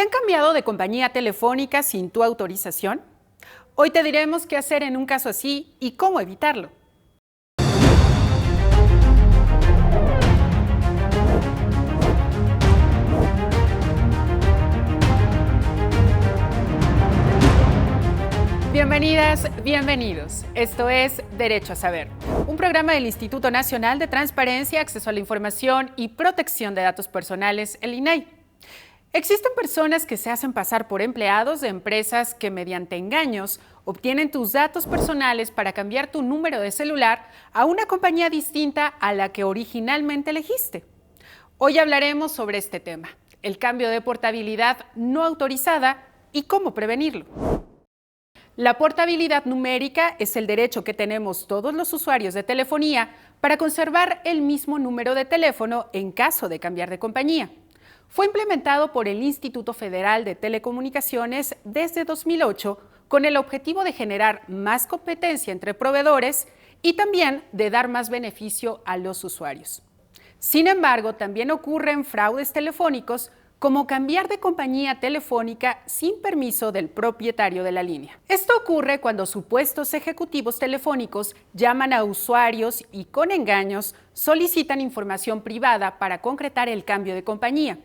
¿Te han cambiado de compañía telefónica sin tu autorización? Hoy te diremos qué hacer en un caso así y cómo evitarlo. Bienvenidas, bienvenidos. Esto es Derecho a Saber, un programa del Instituto Nacional de Transparencia, Acceso a la Información y Protección de Datos Personales, el INAI. Existen personas que se hacen pasar por empleados de empresas que mediante engaños obtienen tus datos personales para cambiar tu número de celular a una compañía distinta a la que originalmente elegiste. Hoy hablaremos sobre este tema, el cambio de portabilidad no autorizada y cómo prevenirlo. La portabilidad numérica es el derecho que tenemos todos los usuarios de telefonía para conservar el mismo número de teléfono en caso de cambiar de compañía. Fue implementado por el Instituto Federal de Telecomunicaciones desde 2008 con el objetivo de generar más competencia entre proveedores y también de dar más beneficio a los usuarios. Sin embargo, también ocurren fraudes telefónicos como cambiar de compañía telefónica sin permiso del propietario de la línea. Esto ocurre cuando supuestos ejecutivos telefónicos llaman a usuarios y con engaños solicitan información privada para concretar el cambio de compañía.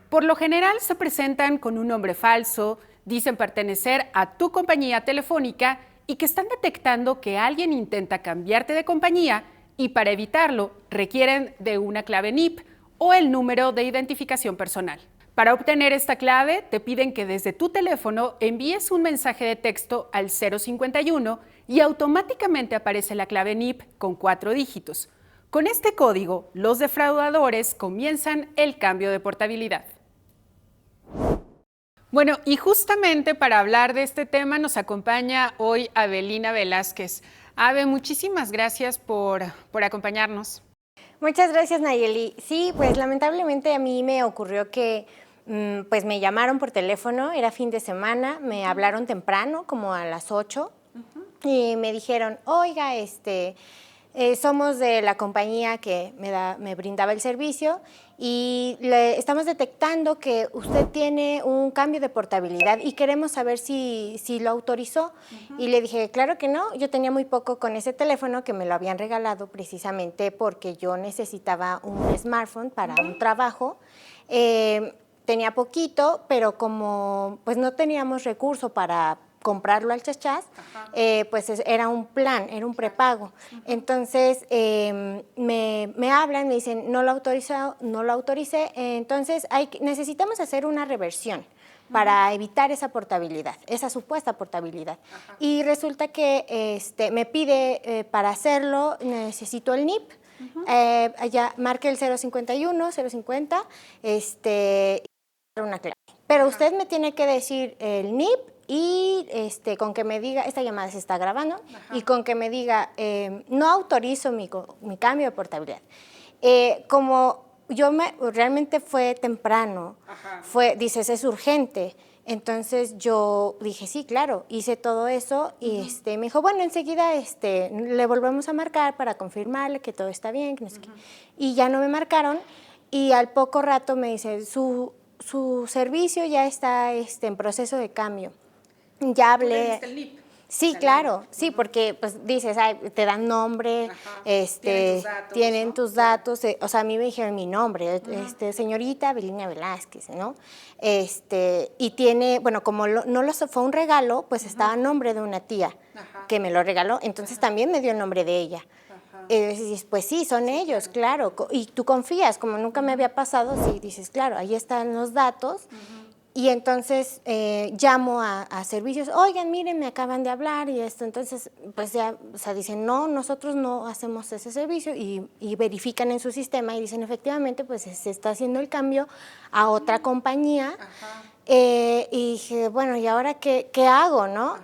Por lo general se presentan con un nombre falso, dicen pertenecer a tu compañía telefónica y que están detectando que alguien intenta cambiarte de compañía y para evitarlo requieren de una clave NIP o el número de identificación personal. Para obtener esta clave, te piden que desde tu teléfono envíes un mensaje de texto al 051 y automáticamente aparece la clave NIP con 4 dígitos. Con este código, los defraudadores comienzan el cambio de portabilidad. Bueno, y justamente para hablar de este tema nos acompaña hoy Avelina Velázquez. Ave, muchísimas gracias por acompañarnos. Muchas gracias, Nayeli. Sí, pues lamentablemente a mí me ocurrió que pues me llamaron por teléfono, era fin de semana, me hablaron temprano, como a las 8, y me dijeron, oiga, somos de la compañía que me brindaba el servicio y estamos detectando que usted tiene un cambio de portabilidad y queremos saber si lo autorizó. Y le dije, claro que no, yo tenía muy poco con ese teléfono que me lo habían regalado precisamente porque yo necesitaba un smartphone para un trabajo. Tenía poquito, pero como pues no teníamos recurso para comprarlo al chachás, pues era un plan, era un prepago. Entonces me hablan, me dicen, no lo autoricé, entonces necesitamos hacer una reversión para evitar esa portabilidad, esa supuesta portabilidad. Y resulta que me pide para hacerlo, necesito el NIP, allá marque el 051, 050, una clave. Pero usted me tiene que decir el NIP y con que me diga, esta llamada se está grabando, y con que me diga, no autorizo mi cambio de portabilidad. Como realmente fue temprano, dices, es urgente. Entonces yo dije, sí, claro, hice todo eso y me dijo, bueno, enseguida le volvemos a marcar para confirmarle que todo está bien, que no sé qué. Y ya no me marcaron y al poco rato me dice, su servicio ya está en proceso de cambio. Ya hablé. ¿Tú le diste el NIP? Sí, claro, sí, porque pues dices, te dan nombre, tienen tus datos, o sea, a mí me dijeron mi nombre, señorita Avelina Velázquez, ¿no? Y tiene, bueno, como fue un regalo, pues estaba a nombre de una tía que me lo regaló, entonces también me dio el nombre de ella. Pues sí, son ellos, claro, y tú confías, como nunca me había pasado, sí, dices, claro, ahí están los datos. Y entonces llamo a servicios, oigan, miren, me acaban de hablar y esto, entonces pues ya, o sea, dicen, no, nosotros no hacemos ese servicio y verifican en su sistema y dicen, efectivamente, pues se está haciendo el cambio a otra compañía. Y dije, bueno, ¿y ahora qué hago, no?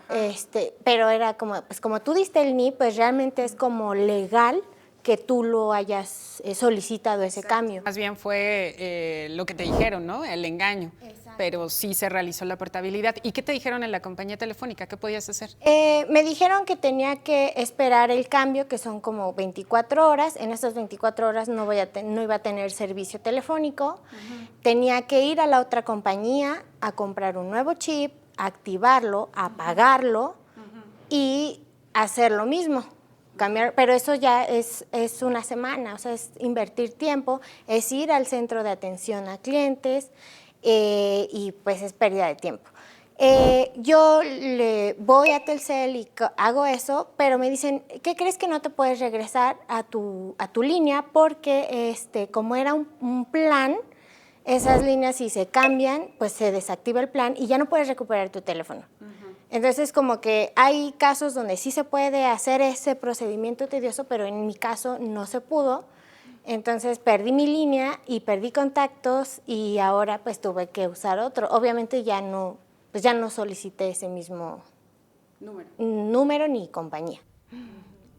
Pero era como, pues como tú diste el NIP, pues realmente es como legal que tú lo hayas solicitado ese cambio. Más bien fue lo que te dijeron, ¿no? El engaño. Exacto. Pero sí se realizó la portabilidad. ¿Y qué te dijeron en la compañía telefónica? ¿Qué podías hacer? Me dijeron que tenía que esperar el cambio, que son como 24 horas. En estas 24 horas no iba a tener servicio telefónico. Tenía que ir a la otra compañía a comprar un nuevo chip, activarlo, apagarlo y hacer lo mismo. Cambiar, pero eso ya es una semana, o sea, es invertir tiempo, es ir al centro de atención a clientes y pues es pérdida de tiempo. Yo le voy a Telcel y hago eso, pero me dicen, ¿qué crees que no te puedes regresar a tu línea? Porque como era un plan, esas líneas si se cambian, pues se desactiva el plan y ya no puedes recuperar tu teléfono. Entonces, como que hay casos donde sí se puede hacer ese procedimiento tedioso, pero en mi caso no se pudo. Entonces, perdí mi línea y perdí contactos y ahora pues tuve que usar otro. Obviamente ya no solicité ese mismo número ni compañía.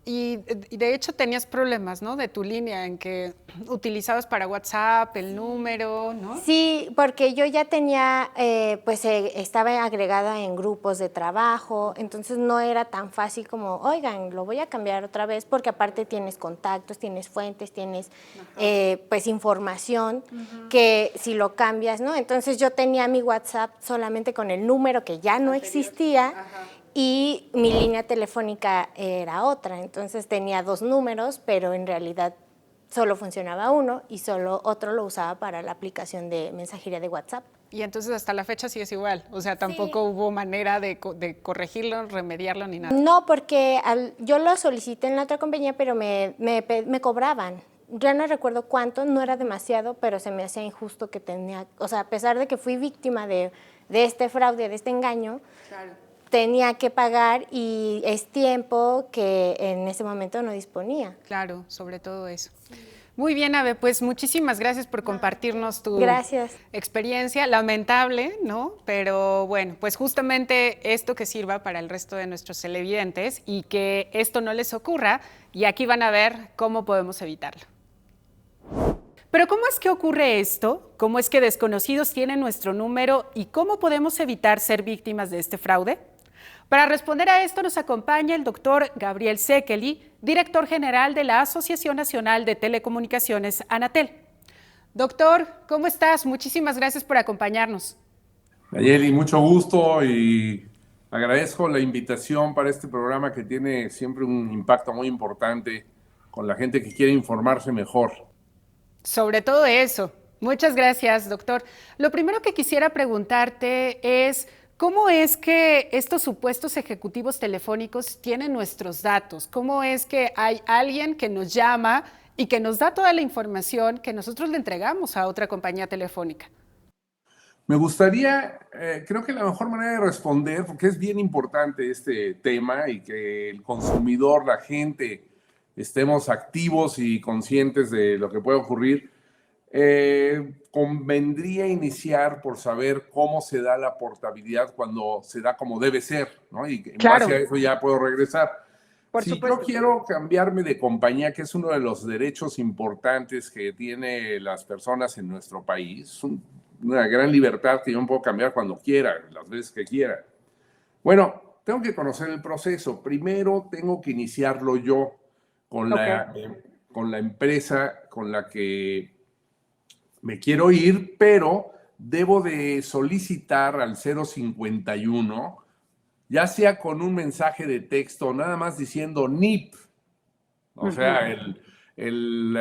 Y de hecho tenías problemas, ¿no? De tu línea en que utilizabas para WhatsApp el número, ¿no? Sí, porque yo ya tenía, estaba agregada en grupos de trabajo, entonces no era tan fácil como, oigan, lo voy a cambiar otra vez, porque aparte tienes contactos, tienes fuentes, tienes información que si lo cambias, ¿no? Entonces yo tenía mi WhatsApp solamente con el número que ya no existía. Y mi línea telefónica era otra, entonces tenía 2 números, pero en realidad solo funcionaba uno y solo otro lo usaba para la aplicación de mensajería de WhatsApp. Y entonces hasta la fecha sí es igual, o sea, tampoco hubo manera de corregirlo, remediarlo ni nada. No, porque yo lo solicité en la otra compañía, pero me cobraban. Ya no recuerdo cuánto, no era demasiado, pero se me hacía injusto que tenía, o sea, a pesar de que fui víctima de este fraude, de este engaño, tenía que pagar y es tiempo que en ese momento no disponía. Claro, sobre todo eso. Muy bien, Abe, pues muchísimas gracias por compartirnos tu experiencia, lamentable, ¿no? Pero bueno, pues justamente esto que sirva para el resto de nuestros televidentes y que esto no les ocurra, y aquí van a ver cómo podemos evitarlo. Pero ¿cómo es que ocurre esto? ¿Cómo es que desconocidos tienen nuestro número y cómo podemos evitar ser víctimas de este fraude? Para responder a esto nos acompaña el doctor Gabriel Sekeli, director general de la Asociación Nacional de Telecomunicaciones, Anatel. Doctor, ¿cómo estás? Muchísimas gracias por acompañarnos. Nayeli, mucho gusto y agradezco la invitación para este programa que tiene siempre un impacto muy importante con la gente que quiere informarse mejor. Sobre todo eso. Muchas gracias, doctor. Lo primero que quisiera preguntarte es, ¿cómo es que estos supuestos ejecutivos telefónicos tienen nuestros datos? ¿Cómo es que hay alguien que nos llama y que nos da toda la información que nosotros le entregamos a otra compañía telefónica? Me gustaría, creo que la mejor manera de responder, porque es bien importante este tema y que el consumidor, la gente, estemos activos y conscientes de lo que puede ocurrir, convendría iniciar por saber cómo se da la portabilidad cuando se da como debe ser, ¿no? Y en base a eso ya puedo regresar. Si yo quiero cambiarme de compañía, que es uno de los derechos importantes que tienen las personas en nuestro país, una gran libertad que yo me puedo cambiar cuando quiera, las veces que quiera. Bueno, tengo que conocer el proceso. Primero tengo que iniciarlo yo con la empresa con la que me quiero ir, pero debo de solicitar al 051, ya sea con un mensaje de texto, nada más diciendo NIP, o sea, el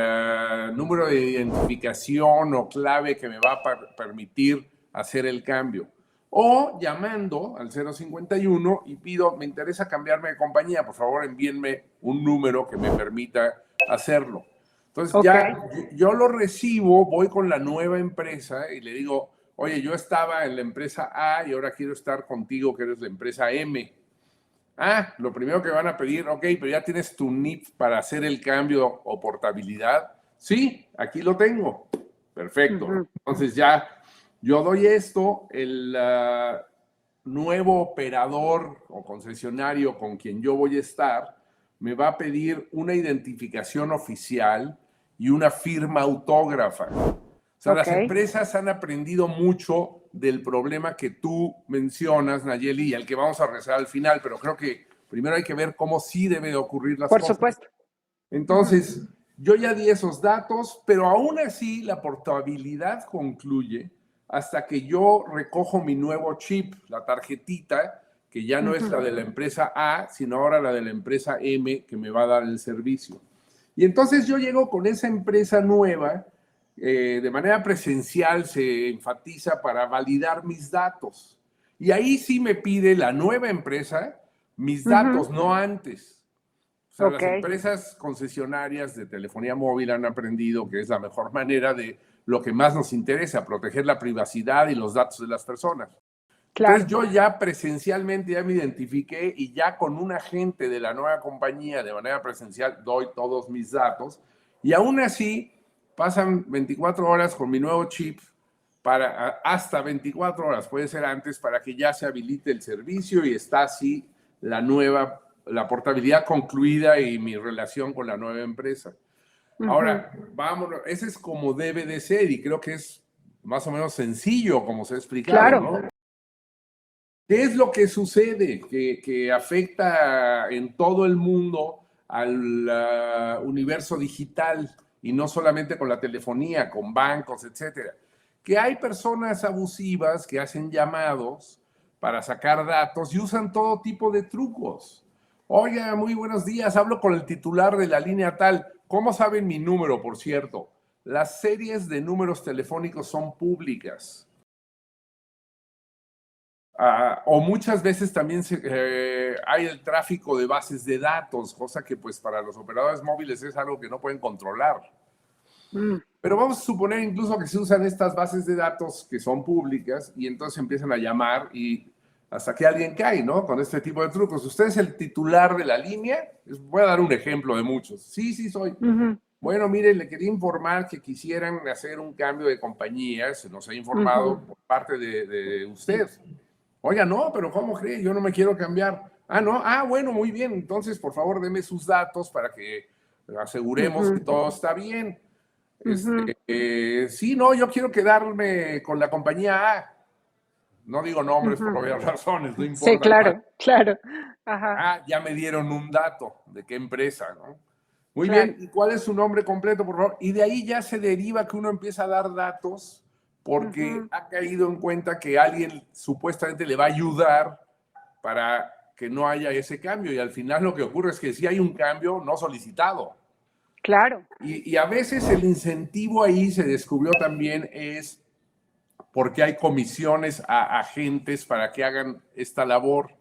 número de identificación o clave que me va a permitir hacer el cambio. O llamando al 051 y pido, me interesa cambiarme de compañía, por favor envíenme un número que me permita hacerlo. Entonces ya yo lo recibo, voy con la nueva empresa y le digo, oye, yo estaba en la empresa A y ahora quiero estar contigo que eres la empresa M. Ah, lo primero que van a pedir, ok, pero ya tienes tu NIP para hacer el cambio o portabilidad. Sí, aquí lo tengo. Perfecto. Entonces ya yo doy esto, el nuevo operador o concesionario con quien yo voy a estar me va a pedir una identificación oficial y una firma autógrafa. O sea, las empresas han aprendido mucho del problema que tú mencionas, Nayeli, y al que vamos a regresar al final, pero creo que primero hay que ver cómo sí debe de ocurrir las cosas. Por supuesto. Entonces, yo ya di esos datos, pero aún así la portabilidad concluye hasta que yo recojo mi nuevo chip, la tarjetita, que ya no es la de la empresa A, sino ahora la de la empresa M, que me va a dar el servicio. Y entonces yo llego con esa empresa nueva, de manera presencial se enfatiza para validar mis datos. Y ahí sí me pide la nueva empresa mis datos, no antes. O sea, las empresas concesionarias de telefonía móvil han aprendido que es la mejor manera de lo que más nos interesa, proteger la privacidad y los datos de las personas. Claro. Entonces yo ya presencialmente ya me identifiqué y ya con un agente de la nueva compañía de manera presencial doy todos mis datos y aún así pasan 24 horas con mi nuevo chip para hasta 24 horas, puede ser antes, para que ya se habilite el servicio y está así la portabilidad concluida y mi relación con la nueva empresa. Ahora, vámonos, ese es como debe de ser y creo que es más o menos sencillo como se ha explicado, claro, ¿no? ¿Qué es lo que sucede que afecta en todo el mundo al universo digital y no solamente con la telefonía, con bancos, etcétera? Que hay personas abusivas que hacen llamados para sacar datos y usan todo tipo de trucos. Oiga, muy buenos días, hablo con el titular de la línea tal. ¿Cómo saben mi número, por cierto? Las series de números telefónicos son públicas. O muchas veces también hay el tráfico de bases de datos, cosa que pues para los operadores móviles es algo que no pueden controlar. Pero vamos a suponer incluso que se usan estas bases de datos que son públicas y entonces empiezan a llamar y hasta que alguien cae, ¿no? Con este tipo de trucos. ¿Usted es el titular de la línea? Voy a dar un ejemplo de muchos. Sí, soy. Bueno, mire, le quería informar que quisieran hacer un cambio de compañía. Se nos ha informado por parte de usted. Oiga, no, pero ¿cómo cree? Yo no me quiero cambiar. Ah, no, bueno, muy bien. Entonces, por favor, deme sus datos para que aseguremos que todo está bien. Sí, no, yo quiero quedarme con la compañía A. No digo nombres por obvias razones, no importa. Sí, claro. Ajá. Ya me dieron un dato de qué empresa, ¿no? Muy bien, ¿y cuál es su nombre completo, por favor? Y de ahí ya se deriva que uno empieza a dar datos porque ha caído en cuenta que alguien supuestamente le va a ayudar para que no haya ese cambio. Y al final lo que ocurre es que sí hay un cambio no solicitado. Claro. Y a veces el incentivo ahí se descubrió también es porque hay comisiones a agentes para que hagan esta labor.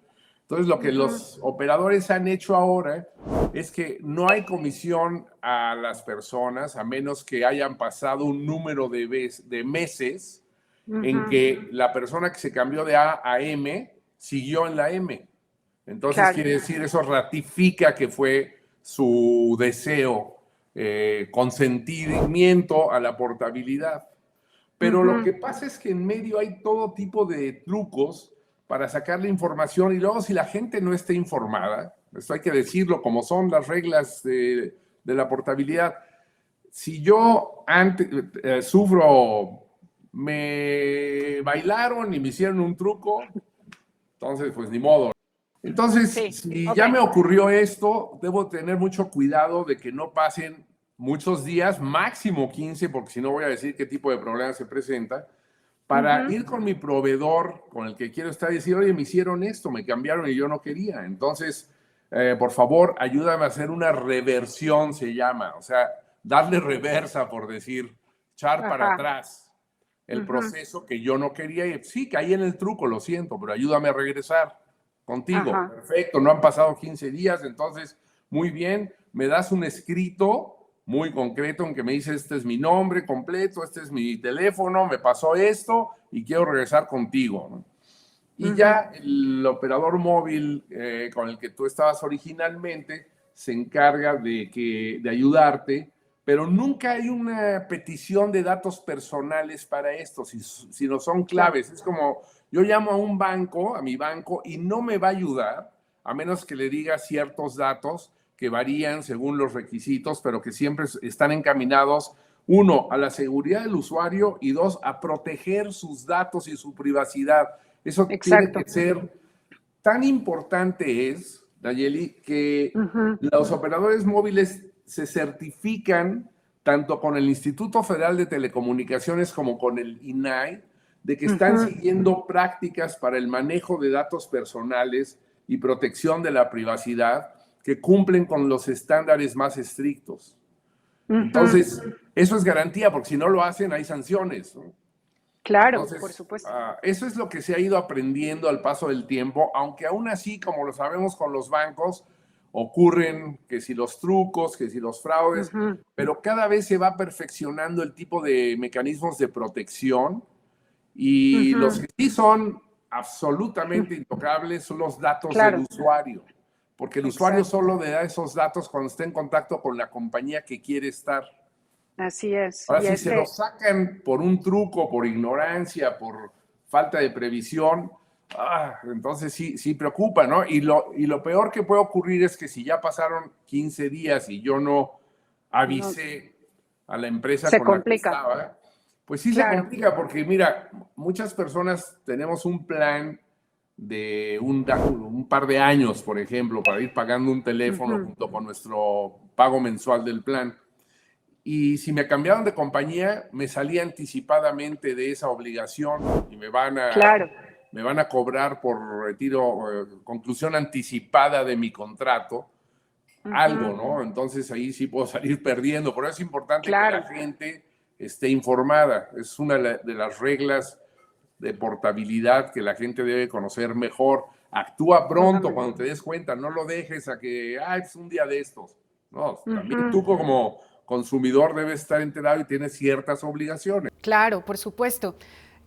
Entonces, lo que los operadores han hecho ahora es que no hay comisión a las personas a menos que hayan pasado un número de meses en que la persona que se cambió de A a M siguió en la M. Entonces, quiere decir, eso ratifica que fue su deseo, consentimiento a la portabilidad. Pero lo que pasa es que en medio hay todo tipo de trucos para sacarle información y luego si la gente no está informada, esto hay que decirlo como son las reglas de la portabilidad. Si yo antes sufro, me bailaron y me hicieron un truco, entonces pues ni modo. Entonces, si ya me ocurrió esto, debo tener mucho cuidado de que no pasen muchos días, máximo 15, porque si no voy a decir qué tipo de problema se presenta, para ir con mi proveedor con el que quiero estar y decir, oye, me hicieron esto, me cambiaron y yo no quería. Entonces, por favor, ayúdame a hacer una reversión, se llama. O sea, darle reversa, por decir, echar para atrás el proceso que yo no quería. Y sí, caí en el truco, lo siento, pero ayúdame a regresar contigo. Perfecto, no han pasado 15 días, entonces, muy bien, me das un escrito muy concreto en que me dice, este es mi nombre completo, este es mi teléfono, me pasó esto y quiero regresar contigo, ¿no? Y ya el operador móvil con el que tú estabas originalmente se encarga de ayudarte, pero nunca hay una petición de datos personales para esto, sino son claves. Es como, yo llamo a mi banco, y no me va a ayudar, a menos que le diga ciertos datos que varían según los requisitos, pero que siempre están encaminados, uno, a la seguridad del usuario y dos, a proteger sus datos y su privacidad. Eso tiene que ser tan importante Nayeli, que los operadores móviles se certifican tanto con el Instituto Federal de Telecomunicaciones como con el INAI, de que están siguiendo prácticas para el manejo de datos personales y protección de la privacidad que cumplen con los estándares más estrictos. Entonces, eso es garantía, porque si no lo hacen, hay sanciones, ¿no? Claro, entonces, por supuesto. Eso es lo que se ha ido aprendiendo al paso del tiempo, aunque aún así, como lo sabemos con los bancos, ocurren que si los trucos, que si los fraudes, pero cada vez se va perfeccionando el tipo de mecanismos de protección y los que sí son absolutamente intocables son los datos del usuario, porque el usuario solo le da esos datos cuando está en contacto con la compañía que quiere estar. Así es. Ahora, si se lo sacan por un truco, por ignorancia, por falta de previsión, entonces sí preocupa, ¿no? Y lo peor que puede ocurrir es que si ya pasaron 15 días y yo no avisé a la empresa con la que estaba, pues sí se complica, porque mira, muchas personas tenemos un plan de un par de años, por ejemplo, para ir pagando un teléfono junto con nuestro pago mensual del plan. Y si me cambiaron de compañía, me salí anticipadamente de esa obligación y me van a cobrar por retiro, conclusión anticipada de mi contrato, algo, ¿no? Entonces ahí sí puedo salir perdiendo. Por eso es importante que la gente esté informada. Es una de las reglas de portabilidad que la gente debe conocer mejor. Actúa pronto cuando te des cuenta, no lo dejes a que, es un día de estos. No, también tú como consumidor debe estar enterado y tiene ciertas obligaciones. Claro, por supuesto.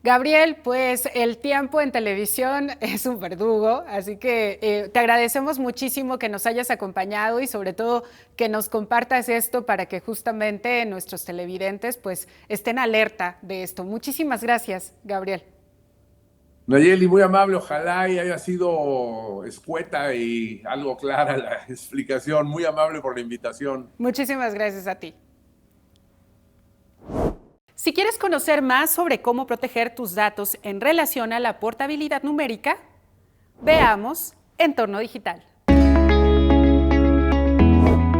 Gabriel, pues el tiempo en televisión es un verdugo, así que te agradecemos muchísimo que nos hayas acompañado y sobre todo que nos compartas esto para que justamente nuestros televidentes pues estén alerta de esto. Muchísimas gracias, Gabriel. Nayeli, muy amable, ojalá y haya sido escueta y algo clara la explicación. Muy amable por la invitación. Muchísimas gracias a ti. Si quieres conocer más sobre cómo proteger tus datos en relación a la portabilidad numérica, veamos Entorno Digital.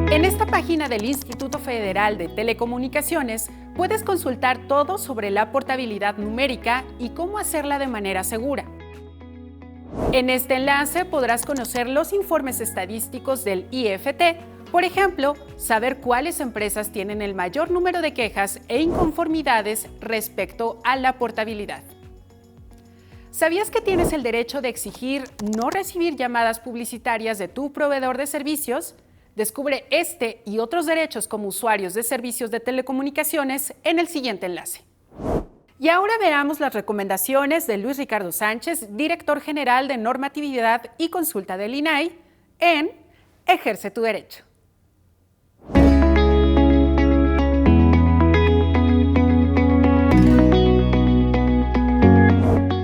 En esta página del Instituto Federal de Telecomunicaciones puedes consultar todo sobre la portabilidad numérica y cómo hacerla de manera segura. En este enlace podrás conocer los informes estadísticos del IFT, por ejemplo, saber cuáles empresas tienen el mayor número de quejas e inconformidades respecto a la portabilidad. ¿Sabías que tienes el derecho de exigir no recibir llamadas publicitarias de tu proveedor de servicios? Descubre este y otros derechos como usuarios de servicios de telecomunicaciones en el siguiente enlace. Y ahora veamos las recomendaciones de Luis Ricardo Sánchez, director general de Normatividad y Consulta del INAI, en Ejerce tu Derecho.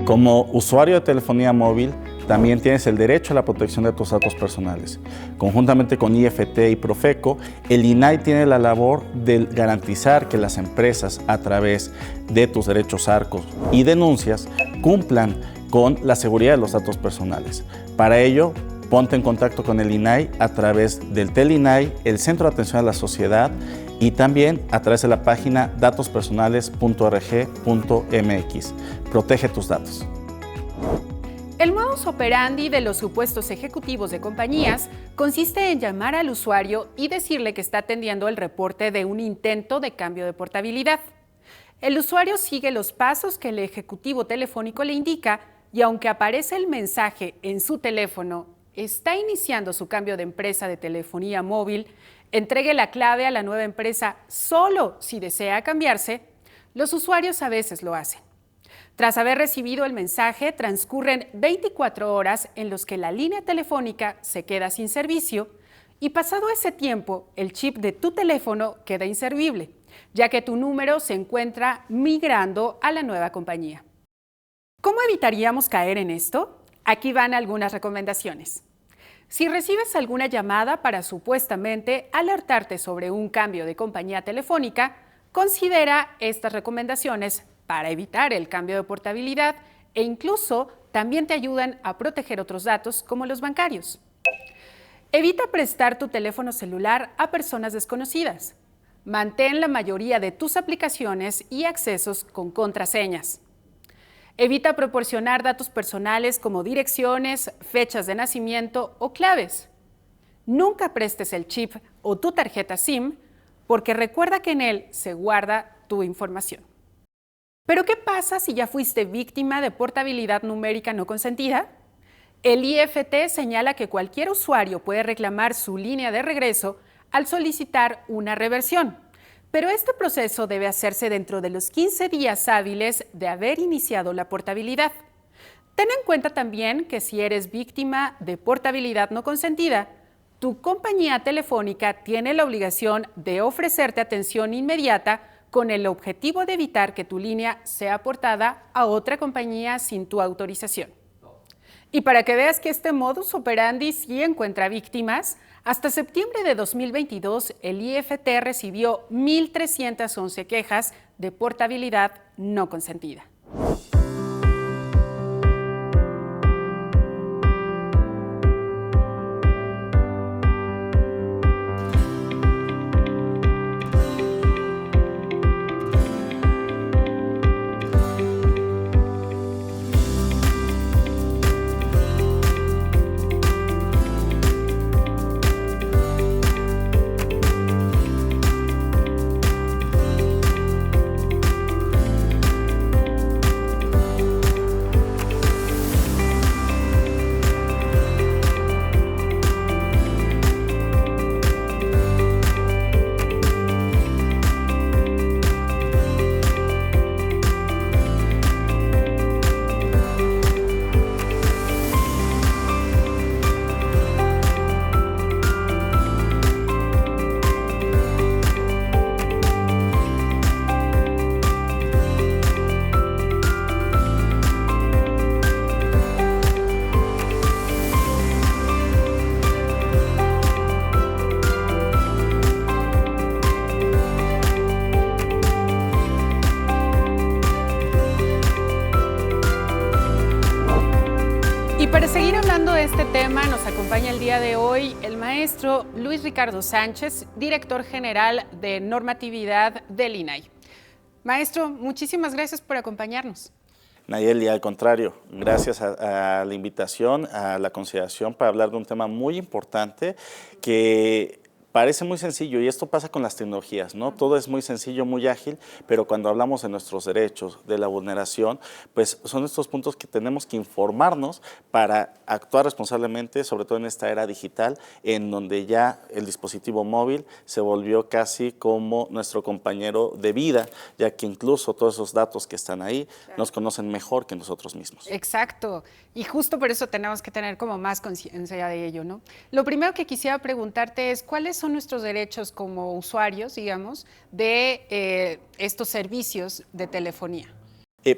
Como usuario de telefonía móvil, también tienes el derecho a la protección de tus datos personales. Conjuntamente con IFT y Profeco, el INAI tiene la labor de garantizar que las empresas, a través de tus derechos ARCOS y denuncias, cumplan con la seguridad de los datos personales. Para ello, ponte en contacto con el INAI a través del TELINAI, el Centro de Atención a la Sociedad, y también a través de la página datospersonales.org.mx. Protege tus datos. El modus operandi de los supuestos ejecutivos de compañías consiste en llamar al usuario y decirle que está atendiendo el reporte de un intento de cambio de portabilidad. El usuario sigue los pasos que el ejecutivo telefónico le indica y aunque aparece el mensaje en su teléfono, está iniciando su cambio de empresa de telefonía móvil, entregue la clave a la nueva empresa solo si desea cambiarse, los usuarios a veces lo hacen. Tras haber recibido el mensaje, transcurren 24 horas en los que la línea telefónica se queda sin servicio y pasado ese tiempo, el chip de tu teléfono queda inservible, ya que tu número se encuentra migrando a la nueva compañía. ¿Cómo evitaríamos caer en esto? Aquí van algunas recomendaciones. Si recibes alguna llamada para supuestamente alertarte sobre un cambio de compañía telefónica, considera estas recomendaciones para evitar el cambio de portabilidad e incluso también te ayudan a proteger otros datos como los bancarios. Evita prestar tu teléfono celular a personas desconocidas. Mantén la mayoría de tus aplicaciones y accesos con contraseñas. Evita proporcionar datos personales como direcciones, fechas de nacimiento o claves. Nunca prestes el chip o tu tarjeta SIM porque recuerda que en él se guarda tu información. ¿Pero qué pasa si ya fuiste víctima de portabilidad numérica no consentida? El IFT señala que cualquier usuario puede reclamar su línea de regreso al solicitar una reversión, pero este proceso debe hacerse dentro de los 15 días hábiles de haber iniciado la portabilidad. Ten en cuenta también que si eres víctima de portabilidad no consentida, tu compañía telefónica tiene la obligación de ofrecerte atención inmediata con el objetivo de evitar que tu línea sea portada a otra compañía sin tu autorización. Y para que veas que este modus operandi sí encuentra víctimas, hasta septiembre de 2022 el IFT recibió 1.311 quejas de portabilidad no consentida. Para seguir hablando de este tema, nos acompaña el día de hoy el maestro Luis Ricardo Sánchez, director general de normatividad del INAI. Maestro, muchísimas gracias por acompañarnos. Nayeli, al contrario, gracias a la invitación, a la consideración para hablar de un tema muy importante que parece muy sencillo, y esto pasa con las tecnologías, ¿no? Todo es muy sencillo, muy ágil, pero cuando hablamos de nuestros derechos, de la vulneración, pues son estos puntos que tenemos que informarnos para actuar responsablemente, sobre todo en esta era digital, en donde ya el dispositivo móvil se volvió casi como nuestro compañero de vida, ya que incluso todos esos datos que están ahí nos conocen mejor que nosotros mismos. Exacto, y justo por eso tenemos que tener como más conciencia de ello, ¿no? Lo primero que quisiera preguntarte es, ¿cuáles son nuestros derechos como usuarios, digamos, de estos servicios de telefonía?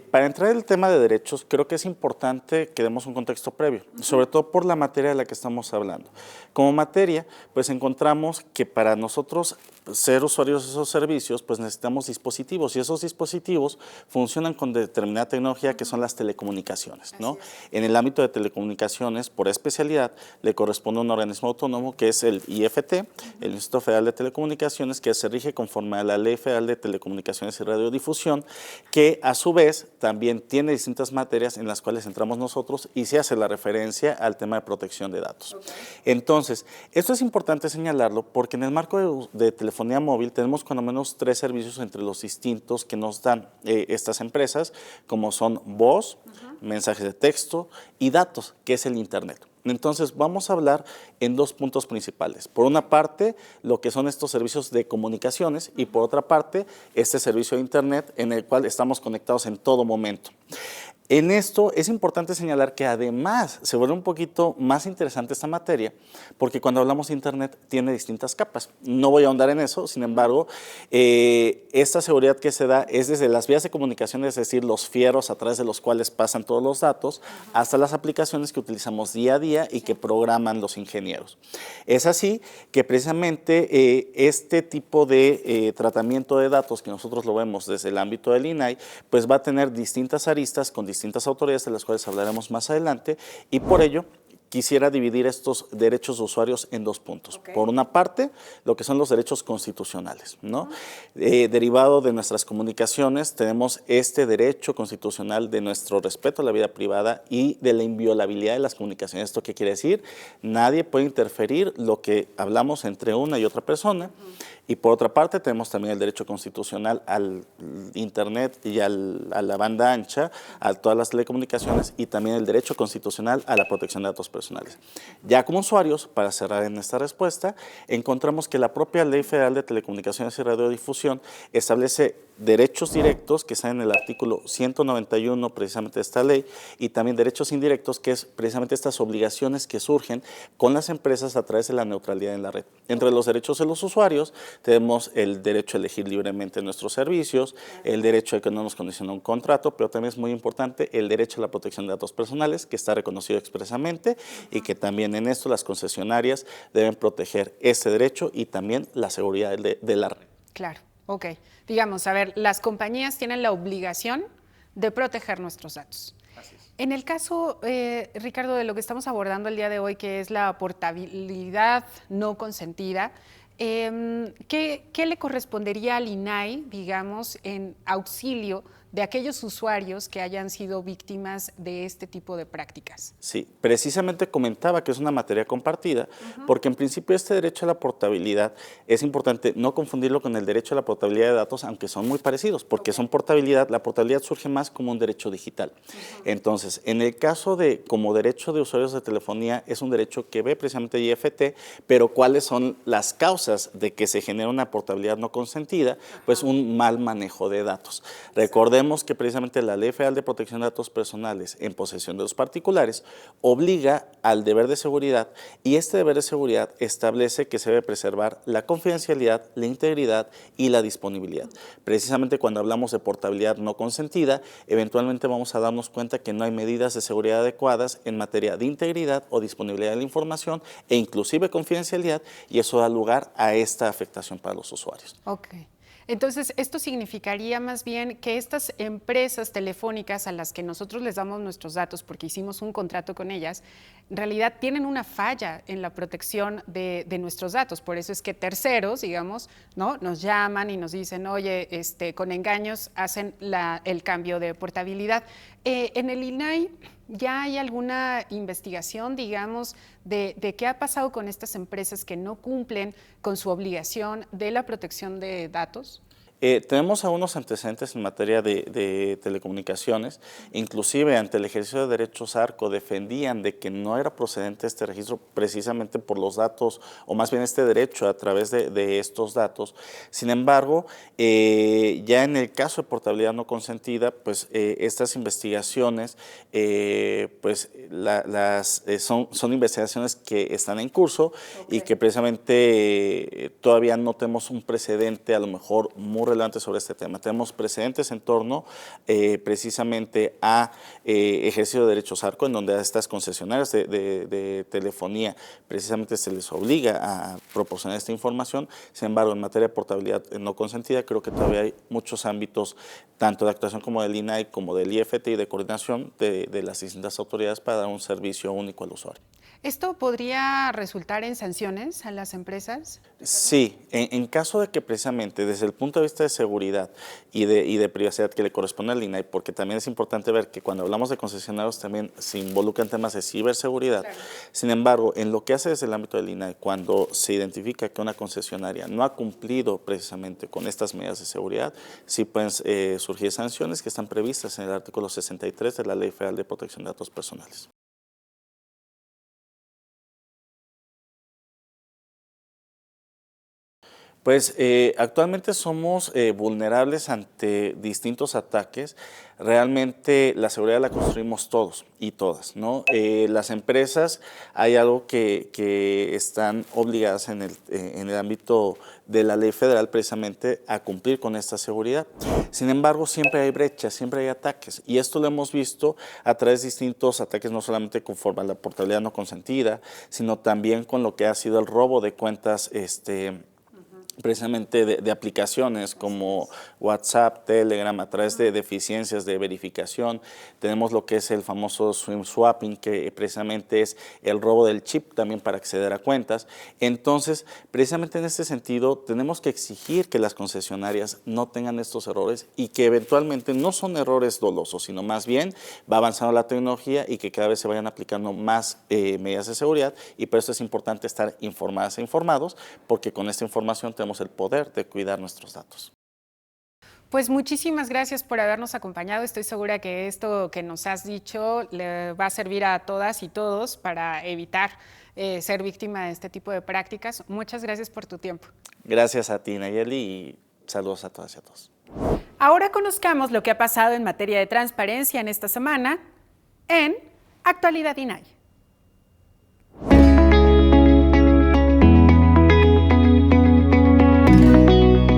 Para entrar en el tema de derechos, creo que es importante que demos un contexto previo, sobre todo por la materia de la que estamos hablando. Como materia, pues encontramos que para nosotros ser usuarios de esos servicios, pues necesitamos dispositivos, y esos dispositivos funcionan con determinada tecnología que son las telecomunicaciones, ¿no? En el ámbito de telecomunicaciones, por especialidad, le corresponde a un organismo autónomo que es el IFT, el Instituto Federal de Telecomunicaciones, que se rige conforme a la Ley Federal de Telecomunicaciones y Radiodifusión, que a su vez también tiene distintas materias en las cuales entramos nosotros y se hace la referencia al tema de protección de datos. Entonces, esto es importante señalarlo porque en el marco de telefonía móvil tenemos cuando menos 3 servicios entre los distintos que nos dan estas empresas, como son voz, mensajes de texto y datos, que es el Internet. Entonces, vamos a hablar en 2 puntos principales. Por una parte, lo que son estos servicios de comunicaciones y por otra parte, este servicio de Internet en el cual estamos conectados en todo momento. En esto es importante señalar que además se vuelve un poquito más interesante esta materia porque cuando hablamos de Internet tiene distintas capas. No voy a ahondar en eso, sin embargo, esta seguridad que se da es desde las vías de comunicación, es decir, los fierros a través de los cuales pasan todos los datos, hasta las aplicaciones que utilizamos día a día y que programan los ingenieros. Es así que precisamente este tipo de tratamiento de datos que nosotros lo vemos desde el ámbito del INAI, pues va a tener distintas aristas con distintas autoridades de las cuales hablaremos más adelante y por ello quisiera dividir estos derechos de usuarios en dos puntos. Okay. Por una parte, lo que son los derechos constitucionales, ¿no? Derivado de nuestras comunicaciones, tenemos este derecho constitucional de nuestro respeto a la vida privada y de la inviolabilidad de las comunicaciones. ¿Esto qué quiere decir? Nadie puede interferir lo que hablamos entre una y otra persona. Y por otra parte, tenemos también el derecho constitucional al Internet y a la banda ancha, a todas las telecomunicaciones y también el derecho constitucional a la protección de datos personales. Ya como usuarios, para cerrar en esta respuesta, encontramos que la propia Ley Federal de Telecomunicaciones y Radiodifusión establece derechos directos que están en el artículo 191 precisamente de esta ley y también derechos indirectos que es precisamente estas obligaciones que surgen con las empresas a través de la neutralidad en la red. Entre los derechos de los usuarios tenemos el derecho a elegir libremente nuestros servicios, el derecho a que no nos condicione un contrato, pero también es muy importante el derecho a la protección de datos personales que está reconocido expresamente y que también en esto las concesionarias deben proteger este derecho y también la seguridad de la red. Claro, ok. Digamos, a ver, las compañías tienen la obligación de proteger nuestros datos. Así es. En el caso, Ricardo, de lo que estamos abordando el día de hoy, que es la portabilidad no consentida, ¿qué le correspondería al INAI, digamos, en auxilio de aquellos usuarios que hayan sido víctimas de este tipo de prácticas? Sí, precisamente comentaba que es una materia compartida, porque en principio este derecho a la portabilidad es importante no confundirlo con el derecho a la portabilidad de datos, aunque son muy parecidos, porque son portabilidad, la portabilidad surge más como un derecho digital. Entonces, en el caso de como derecho de usuarios de telefonía, es un derecho que ve precisamente IFT, pero ¿cuáles son las causas de que se genera una portabilidad no consentida? Pues un mal manejo de datos. Recordemos que precisamente la Ley Federal de Protección de Datos Personales en posesión de los particulares obliga al deber de seguridad y este deber de seguridad establece que se debe preservar la confidencialidad, la integridad y la disponibilidad. Precisamente cuando hablamos de portabilidad no consentida, eventualmente vamos a darnos cuenta que no hay medidas de seguridad adecuadas en materia de integridad o disponibilidad de la información e inclusive confidencialidad y eso da lugar a esta afectación para los usuarios. Okay. Entonces, esto significaría más bien que estas empresas telefónicas a las que nosotros les damos nuestros datos porque hicimos un contrato con ellas, en realidad tienen una falla en la protección de nuestros datos. Por eso es que terceros, digamos, ¿no? Nos llaman y nos dicen, oye, con engaños hacen el cambio de portabilidad. En el INAI, ¿ya hay alguna investigación, digamos, de qué ha pasado con estas empresas que no cumplen con su obligación de la protección de datos? Tenemos algunos antecedentes en materia de telecomunicaciones, inclusive ante el ejercicio de derechos ARCO defendían de que no era procedente este registro precisamente por los datos, o más bien este derecho a través de estos datos. Sin embargo, ya en el caso de portabilidad no consentida, pues estas investigaciones pues son investigaciones que están en curso y que precisamente todavía no tenemos un precedente a lo mejor muy relevante sobre este tema. Tenemos precedentes en torno precisamente a ejercicio de derechos ARCO, en donde a estas concesionarias de telefonía precisamente se les obliga a proporcionar esta información. Sin embargo, en materia de portabilidad no consentida, creo que todavía hay muchos ámbitos, tanto de actuación como del INAI, como del IFT y de coordinación de las distintas autoridades para dar un servicio único al usuario. ¿Esto podría resultar en sanciones a las empresas? Sí, en caso de que precisamente desde el punto de vista de seguridad y de privacidad que le corresponde al INAI, porque también es importante ver que cuando hablamos de concesionarios también se involucran temas de ciberseguridad. Claro. Sin embargo, en lo que hace desde el ámbito del INAI, cuando se identifica que una concesionaria no ha cumplido precisamente con estas medidas de seguridad, sí pueden surgir sanciones que están previstas en el artículo 63 de la Ley Federal de Protección de Datos Personales. Pues actualmente somos vulnerables ante distintos ataques. Realmente la seguridad la construimos todos y todas, ¿no? Las empresas, hay algo que están obligadas en el ámbito de la ley federal precisamente a cumplir con esta seguridad. Sin embargo, siempre hay brechas, siempre hay ataques, y esto lo hemos visto a través de distintos ataques, no solamente conforme a la portabilidad no consentida, sino también con lo que ha sido el robo de cuentas precisamente de aplicaciones como WhatsApp, Telegram, a través de deficiencias de verificación. Tenemos lo que es el famoso SIM swapping, que precisamente es el robo del chip también para acceder a cuentas. Entonces, precisamente en este sentido, tenemos que exigir que las concesionarias no tengan estos errores y que eventualmente no son errores dolosos, sino más bien va avanzando la tecnología y que cada vez se vayan aplicando más medidas de seguridad, y por eso es importante estar informadas e informados, porque con esta información tenemos el poder de cuidar nuestros datos. Pues muchísimas gracias por habernos acompañado. Estoy segura que esto que nos has dicho le va a servir a todas y todos para evitar ser víctima de este tipo de prácticas. Muchas gracias por tu tiempo. Gracias a ti, Nayeli, y saludos a todas y a todos. Ahora conozcamos lo que ha pasado en materia de transparencia en esta semana en Actualidad INAI.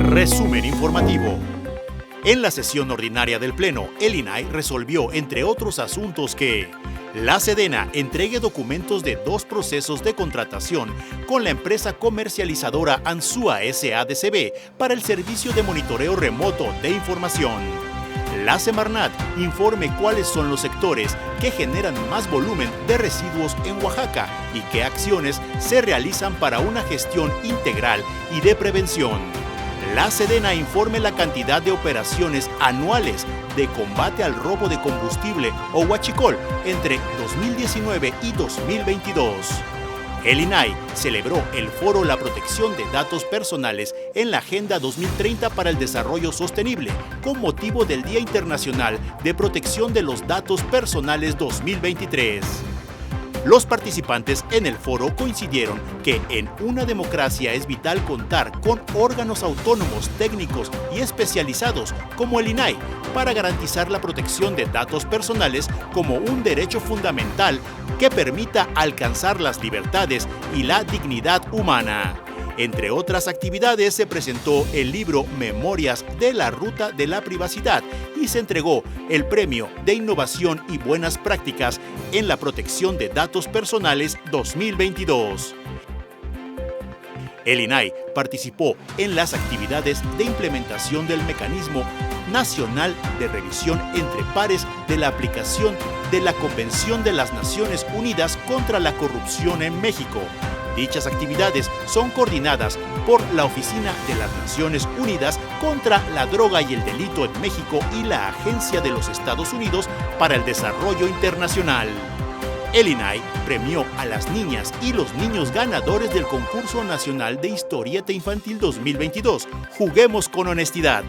Resumen informativo. En la sesión ordinaria del Pleno, el INAI resolvió, entre otros asuntos, que la Sedena entregue documentos de 2 procesos de contratación con la empresa comercializadora Ansúa SADCB para el servicio de monitoreo remoto de información. La Semarnat informe cuáles son los sectores que generan más volumen de residuos en Oaxaca y qué acciones se realizan para una gestión integral y de prevención. La Sedena informe la cantidad de operaciones anuales de combate al robo de combustible o huachicol entre 2019 y 2022. El INAI celebró el foro La protección de datos personales en la Agenda 2030 para el Desarrollo Sostenible, con motivo del Día Internacional de Protección de los Datos Personales 2023. Los participantes en el foro coincidieron que en una democracia es vital contar con órganos autónomos, técnicos y especializados como el INAI para garantizar la protección de datos personales como un derecho fundamental que permita alcanzar las libertades y la dignidad humana. Entre otras actividades, se presentó el libro Memorias de la Ruta de la Privacidad y se entregó el Premio de Innovación y Buenas Prácticas en la Protección de Datos Personales 2022. El INAI participó en las actividades de implementación del Mecanismo Nacional de Revisión entre Pares de la aplicación de la Convención de las Naciones Unidas contra la Corrupción en México. Dichas actividades son coordinadas por la Oficina de las Naciones Unidas contra la Droga y el Delito en México y la Agencia de los Estados Unidos para el Desarrollo Internacional. El INAI premió a las niñas y los niños ganadores del Concurso Nacional de Historieta Infantil 2022, Juguemos con Honestidad.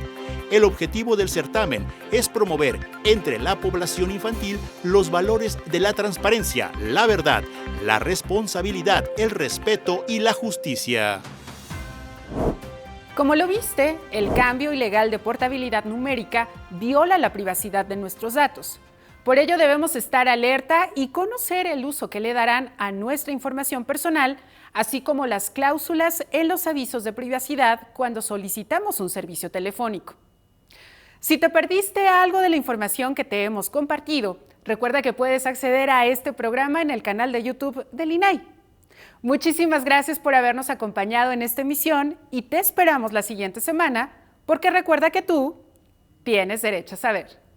El objetivo del certamen es promover entre la población infantil los valores de la transparencia, la verdad, la responsabilidad, el respeto y la justicia. Como lo viste, el cambio ilegal de portabilidad numérica viola la privacidad de nuestros datos. Por ello debemos estar alerta y conocer el uso que le darán a nuestra información personal, así como las cláusulas en los avisos de privacidad cuando solicitamos un servicio telefónico. Si te perdiste algo de la información que te hemos compartido, recuerda que puedes acceder a este programa en el canal de YouTube del INAI. Muchísimas gracias por habernos acompañado en esta emisión y te esperamos la siguiente semana, porque recuerda que tú tienes derecho a saber.